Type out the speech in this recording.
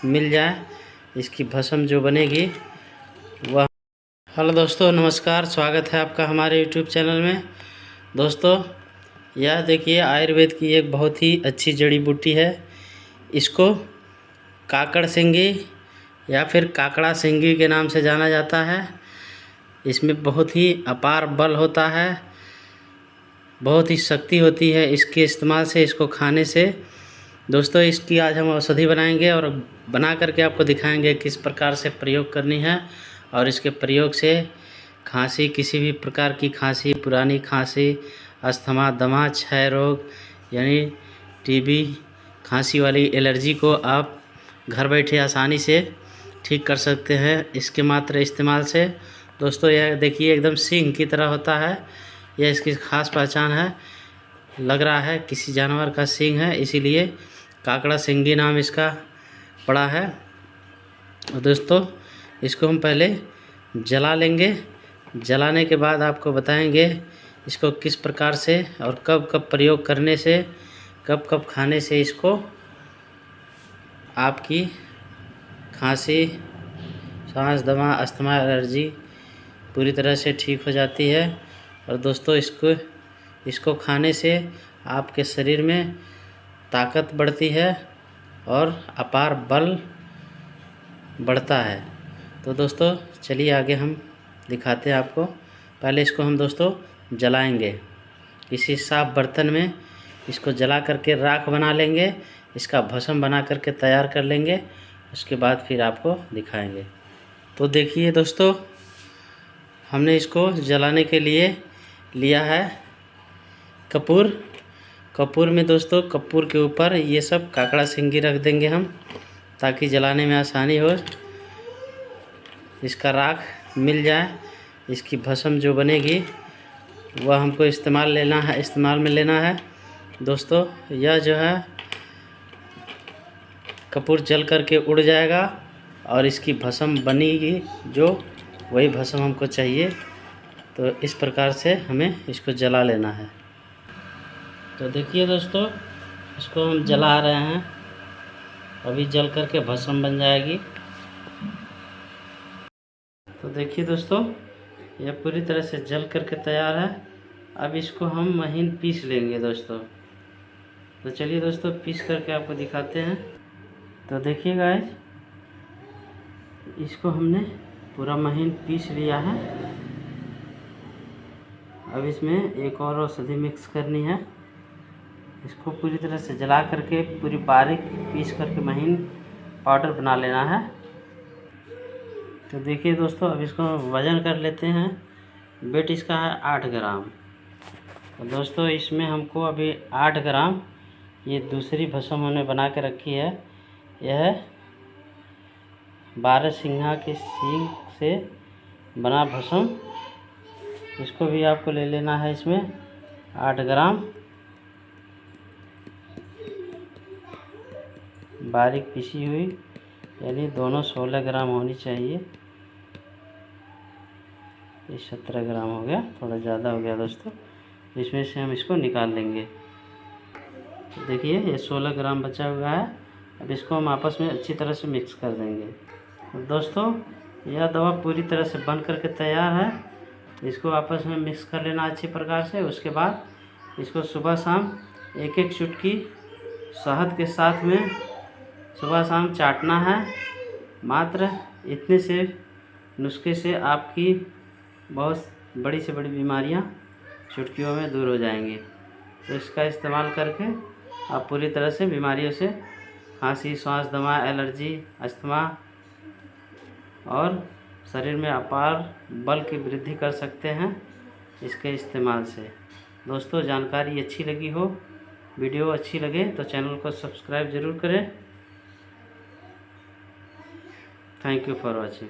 मिल जाए, इसकी भस्म जो बनेगी वह। हेलो दोस्तों, नमस्कार, स्वागत है आपका हमारे यूट्यूब चैनल में। दोस्तों, यह देखिए आयुर्वेद की एक बहुत ही अच्छी जड़ी बूटी है। इसको काकड़ सिंगी या फिर काकड़ा सिंगी के नाम से जाना जाता है। इसमें बहुत ही अपार बल होता है, बहुत ही शक्ति होती है इसके इस्तेमाल से, इसको खाने से। दोस्तों, इसकी आज हम औषधि बनाएंगे और बना करके आपको दिखाएंगे किस प्रकार से प्रयोग करनी है। और इसके प्रयोग से खांसी, किसी भी प्रकार की खांसी, पुरानी खांसी, अस्थमा, दमा, क्षय रोग यानी टीबी, खांसी वाली एलर्जी को आप घर बैठे आसानी से ठीक कर सकते हैं इसके मात्र इस्तेमाल से। दोस्तों, यह देखिए एकदम सींग की तरह होता है, यह इसकी खास पहचान है। लग रहा है किसी जानवर का सींग है, इसीलिए काकड़ा सिंगी नाम इसका पड़ा है। और दोस्तों, इसको हम पहले जला लेंगे। जलाने के बाद आपको बताएंगे इसको किस प्रकार से और कब कब प्रयोग करने से, कब कब खाने से इसको आपकी खांसी, सांस, दमा, अस्थमा, एलर्जी पूरी तरह से ठीक हो जाती है। और दोस्तों, इसको खाने से आपके शरीर में ताकत बढ़ती है और अपार बल बढ़ता है। तो दोस्तों, चलिए आगे हम दिखाते हैं आपको। पहले इसको हम दोस्तों जलाएंगे। किसी साफ बर्तन में इसको जला करके राख बना लेंगे, इसका भस्म बना करके तैयार कर लेंगे। उसके बाद फिर आपको दिखाएंगे। तो देखिए दोस्तों, हमने इसको जलाने के लिए लिया है कपूर। कपूर में दोस्तों, कपूर के ऊपर ये सब काकड़ा सिंगी रख देंगे हम, ताकि जलाने में आसानी हो। इसका राख मिल जाए, इसकी भस्म जो बनेगी वह हमको इस्तेमाल में लेना है। दोस्तों, यह जो है कपूर जल करके उड़ जाएगा और इसकी भस्म बनेगी, जो वही भस्म हमको चाहिए। तो इस प्रकार से हमें इसको जला लेना है। तो देखिए दोस्तों, इसको हम जला रहे हैं, अभी जल करके भस्म बन जाएगी। तो देखिए दोस्तों, यह पूरी तरह से जल करके तैयार है। अब इसको हम महीन पीस लेंगे दोस्तों। तो चलिए दोस्तों, पीस करके आपको दिखाते हैं। तो देखिए गाइस, इसको हमने पूरा महीन पीस लिया है। अब इसमें एक और औषधि मिक्स करनी है। इसको पूरी तरह से जला करके पूरी बारीक पीस करके महीन पाउडर बना लेना है। तो देखिए दोस्तों, अब इसको वज़न कर लेते हैं। वेट इसका है 8 ग्राम। तो दोस्तों, इसमें हमको अभी 8 ग्राम ये दूसरी भस्म हमने बना के रखी है। यह 12 सिंघा के सींग से बना भस्म, इसको भी आपको ले लेना है। इसमें 8 ग्राम बारीक पिसी हुई, यानी दोनों 16 ग्राम होनी चाहिए। ये 17 ग्राम हो गया, थोड़ा ज़्यादा हो गया दोस्तों। इसमें से हम इसको निकाल लेंगे। तो देखिए, ये 16 ग्राम बचा हुआ है। अब इसको हम आपस में अच्छी तरह से मिक्स कर देंगे। दोस्तों, यह दवा पूरी तरह से बन करके तैयार है। इसको आपस में मिक्स कर लेना अच्छी प्रकार से। उसके बाद इसको सुबह शाम एक एक चुटकी शहद के साथ में सुबह शाम चाटना है। मात्र इतने से नुस्खे से आपकी बहुत बड़ी से बड़ी बीमारियां चुटकियों में दूर हो जाएंगी। तो इसका इस्तेमाल करके आप पूरी तरह से बीमारियों से, खांसी, सांस, दमा, एलर्जी, अस्थमा और शरीर में अपार बल की वृद्धि कर सकते हैं इसके इस्तेमाल से। दोस्तों, जानकारी अच्छी लगी हो, वीडियो अच्छी लगे तो चैनल को सब्सक्राइब ज़रूर करें। Thank you for watching.